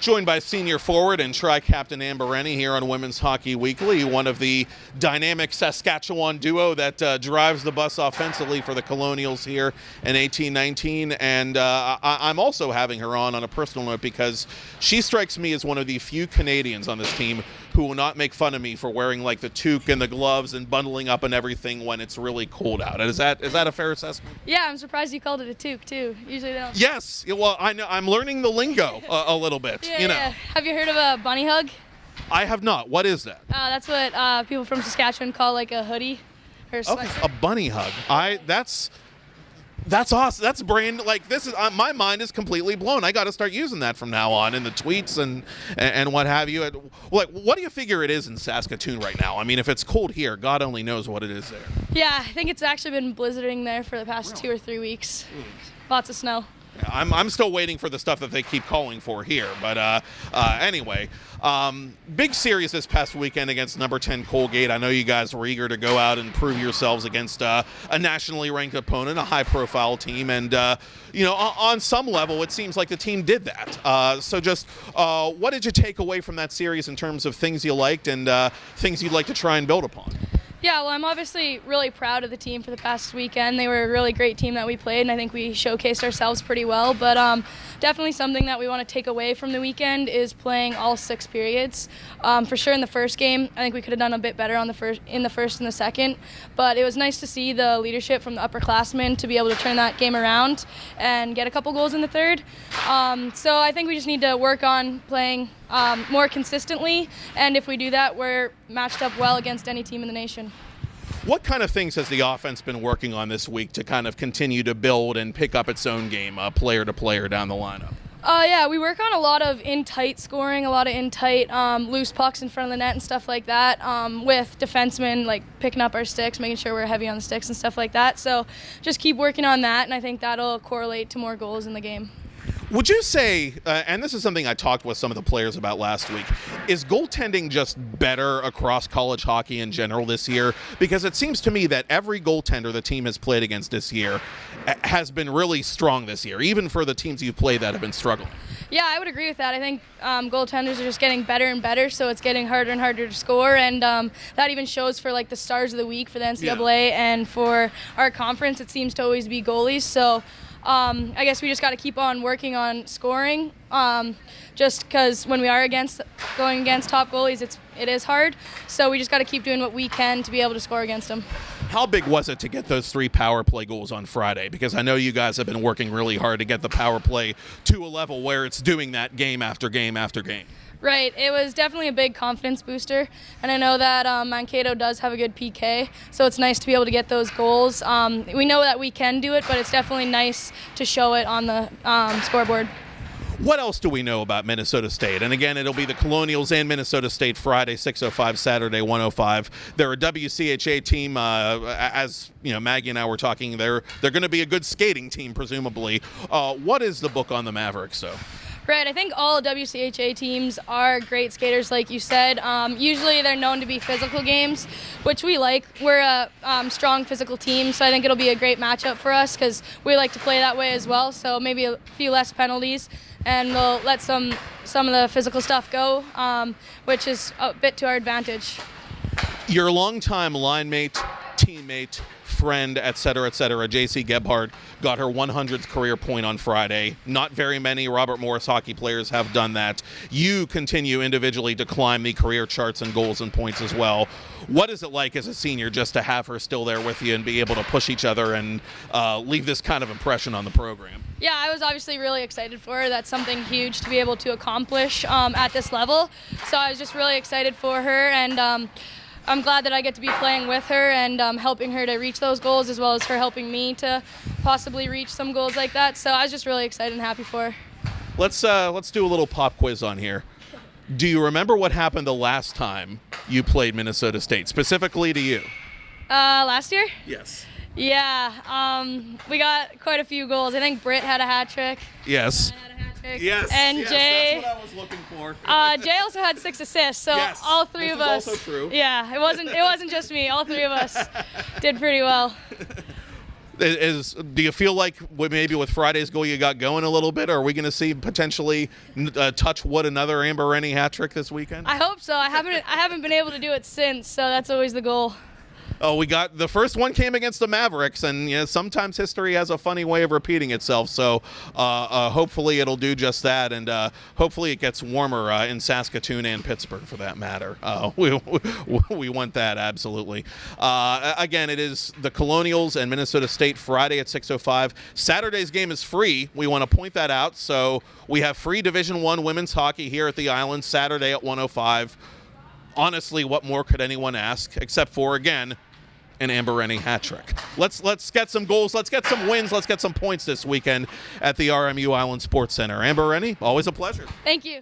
Joined by senior forward and Tricaptain Amber Rennie here on Women's Hockey Weekly, one of the dynamic Saskatchewan duo that drives the bus offensively for the Colonials here in 18-19. And I'm also having her on a personal note because she strikes me as one of the few Canadians on this team who will not make fun of me for wearing like the toque and the gloves and bundling up and everything when it's really cold out. Is that a fair assessment? Yeah, I'm surprised you called it a toque too. Usually they don't. Yes. Well, I know I'm learning the lingo a little bit. Yeah, you know. yeah. Have you heard of a bunny hug? I have not. What is that? That's what people from Saskatchewan call like a hoodie or a Okay, sweatshirt. a bunny hug. That's awesome. That's brand like this is my mind is completely blown. I got to start using that from now on in the tweets and what have you. Like, what do you figure it is in Saskatoon right now? I mean, if it's cold here, God only knows what it is there. Yeah, I think it's actually been blizzarding there for the past 2 or 3 weeks. Lots of snow. I'm still waiting for the stuff that they keep calling for here. But anyway, big series this past weekend against number 10 Colgate. I know you guys were eager to go out and prove yourselves against a nationally ranked opponent, a high-profile team. And, on some level, it seems like the team did that. So just what did you take away from that series in terms of things you liked and things you'd like to try and build upon? Yeah, well, I'm obviously really proud of the team for the past weekend. They were a really great team that we played, and I think we showcased ourselves pretty well. But definitely something that we want to take away from the weekend is playing all 6 periods. For sure in the first game, I think we could have done a bit better in the first and the second. But it was nice to see the leadership from the upperclassmen to be able to turn that game around and get a couple goals in the third. So I think we just need to work on playing more consistently, and if we do that, we're matched up well against any team in the nation. What kind of things has the offense been working on this week to kind of continue to build and pick up its own game, player to player down the lineup? Yeah, we work on a lot of in-tight scoring, a lot of in-tight loose pucks in front of the net and stuff like that, with defensemen like picking up our sticks, making sure we're heavy on the sticks and stuff like that. So just keep working on that, and I think that'll correlate to more goals in the game. Would you say, and this is something I talked with some of the players about last week, is goaltending just better across college hockey in general this year? Because it seems to me that every goaltender the team has played against this year has been really strong this year, even for the teams you've played that have been struggling. Yeah, I would agree with that. I think goaltenders are just getting better and better, so it's getting harder and harder to score, and that even shows for like the stars of the week for the NCAA, and for our conference it seems to always be goalies. So I guess we just got to keep on working on scoring, just because when we are going against top goalies, it is hard. So we just got to keep doing what we can to be able to score against them. How big was it to get those 3 power play goals on Friday? Because I know you guys have been working really hard to get the power play to a level where it's doing that game after game after game. Right, it was definitely a big confidence booster, and I know that Mankato does have a good PK, so it's nice to be able to get those goals. We know that we can do it, but it's definitely nice to show it on the scoreboard. What else do we know about Minnesota State? And again, it'll be the Colonials and Minnesota State Friday, 6:05, Saturday, 1:05. They're a WCHA team. As you know, Maggie and I were talking, they're going to be a good skating team, presumably. What is the book on the Mavericks, though? Right, I think all WCHA teams are great skaters, like you said. Usually they're known to be physical games, which we like. We're a strong physical team, so I think it'll be a great matchup for us because we like to play that way as well. So maybe a few less penalties, and we'll let some of the physical stuff go, which is a bit to our advantage. Your longtime line mate, teammate, friend, etc., J.C. Gebhardt got her 100th career point on Friday. Not very many Robert Morris hockey players have done that. You continue individually to climb the career charts and goals and points as well. What is it like as a senior just to have her still there with you and be able to push each other and leave this kind of impression on the program? Yeah, I was obviously really excited for her. That's something huge to be able to accomplish at this level. So I was just really excited for her, and I'm glad that I get to be playing with her and helping her to reach those goals, as well as her helping me to possibly reach some goals like that. So I was just really excited and happy for her. Let's do a little pop quiz on here. Do you remember what happened the last time you played Minnesota State, specifically to you? Last year? Yes. Yeah, we got quite a few goals. I think Britt had a hat trick. Yes. Yes, and yes, Jay, that's what I was looking for. Jay also had 6 assists, so yes, all 3 of us. This is also true. Yeah, it wasn't just me. All 3 of us did pretty well. Do you feel like maybe with Friday's goal you got going a little bit? Or are we going to see potentially touch wood another Amber Rennie hat trick this weekend? I hope so. I haven't been able to do it since, so that's always the goal. Oh, we got the first one came against the Mavericks, and sometimes history has a funny way of repeating itself. So hopefully it'll do just that, and hopefully it gets warmer in Saskatoon and Pittsburgh, for that matter. We want that, absolutely. Again, it is the Colonials and Minnesota State Friday at 6:05. Saturday's game is free. We want to point that out. So we have free Division I women's hockey here at the Island Saturday at 1:05. Honestly, what more could anyone ask, except for, again, an Amber Rennie hat trick. Let's get some goals. Let's get some wins. Let's get some points this weekend at the RMU Island Sports Center. Amber Rennie, always a pleasure. Thank you.